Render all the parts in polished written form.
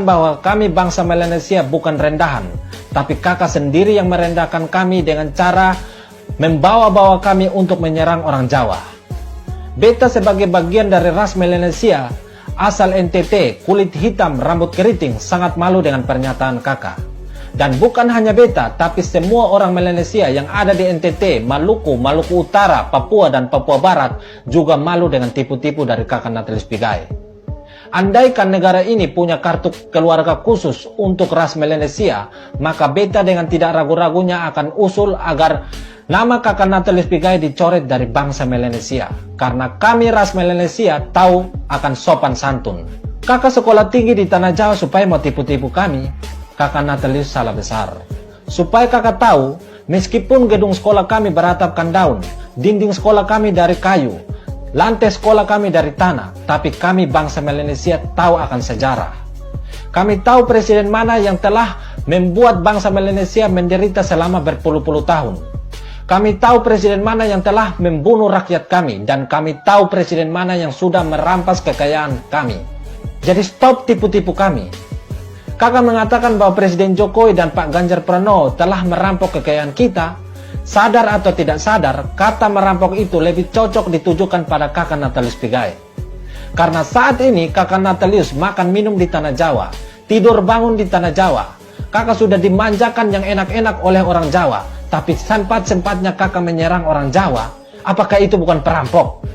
bahwa kami bangsa Melanesia bukan rendahan, tapi kakak sendiri yang merendahkan kami dengan cara membawa-bawa kami untuk menyerang orang Jawa. Beta sebagai bagian dari ras Melanesia, asal NTT, kulit hitam, rambut keriting, sangat malu dengan pernyataan kakak. Dan bukan hanya beta, tapi semua orang Melanesia yang ada di NTT, Maluku, Maluku Utara, Papua, dan Papua Barat juga malu dengan tipu-tipu dari kakak Natalis Pigai. Andaikan negara ini punya kartu keluarga khusus untuk ras Melanesia, maka beta dengan tidak ragu-ragunya akan usul agar nama kakak Natalis Pigai dicoret dari bangsa Melanesia. Karena kami ras Melanesia tahu akan sopan santun. Kakak sekolah tinggi di Tanah Jawa supaya mau tipu-tipu kami, kakak Natalis salah besar. Supaya kakak tahu, meskipun gedung sekolah kami beratapkan daun, dinding sekolah kami dari kayu, lantai sekolah kami dari tanah, tapi kami bangsa Melanesia tahu akan sejarah. Kami tahu presiden mana yang telah membuat bangsa Melanesia menderita selama berpuluh-puluh tahun. Kami tahu presiden mana yang telah membunuh rakyat kami, dan kami tahu presiden mana yang sudah merampas kekayaan kami. Jadi stop tipu-tipu kami. Kakak mengatakan bahwa Presiden Jokowi dan Pak Ganjar Pranowo telah merampok kekayaan kita. Sadar atau tidak sadar, kata merampok itu lebih cocok ditujukan pada kakak Natalis Pigai. Karena saat ini kakak Natalis makan minum di Tanah Jawa, tidur bangun di Tanah Jawa. Kakak sudah dimanjakan yang enak-enak oleh orang Jawa, tapi sempat-sempatnya kakak menyerang orang Jawa. Apakah itu bukan perampok?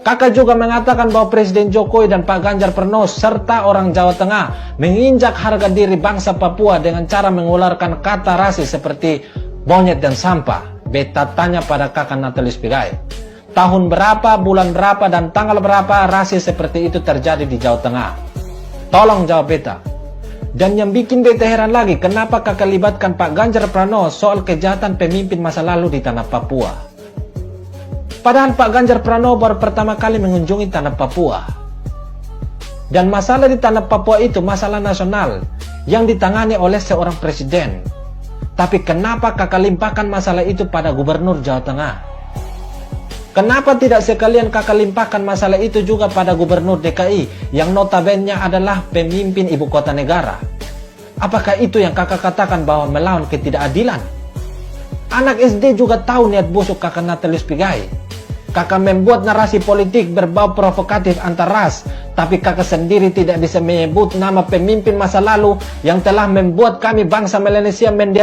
Kakak juga mengatakan bahwa Presiden Jokowi dan Pak Ganjar Pranowo serta orang Jawa Tengah menginjak harga diri bangsa Papua dengan cara mengularkan kata rasis seperti monyet dan sampah. Beta tanya pada kakak Natalis Pigai, tahun berapa, bulan berapa, dan tanggal berapa rasis seperti itu terjadi di Jawa Tengah? Tolong jawab beta. Dan yang bikin beta heran lagi, kenapa kakak libatkan Pak Ganjar Pranowo soal kejahatan pemimpin masa lalu di tanah Papua? Padahal Pak Ganjar Pranowo baru pertama kali mengunjungi tanah Papua. Dan masalah di tanah Papua itu masalah nasional yang ditangani oleh seorang presiden. Tapi kenapa kakak limpahkan masalah itu pada gubernur Jawa Tengah? Kenapa tidak sekalian kakak limpahkan masalah itu juga pada gubernur DKI yang notabene adalah pemimpin ibu kota negara? Apakah itu yang kakak katakan bahwa melawan ketidakadilan? Anak SD juga tahu niat busuk kakak Natalis Pigai. Kakak membuat narasi politik berbau provokatif antar ras, tapi kakak sendiri tidak bisa menyebut nama pemimpin masa lalu yang telah membuat kami bangsa Melanesia menderita.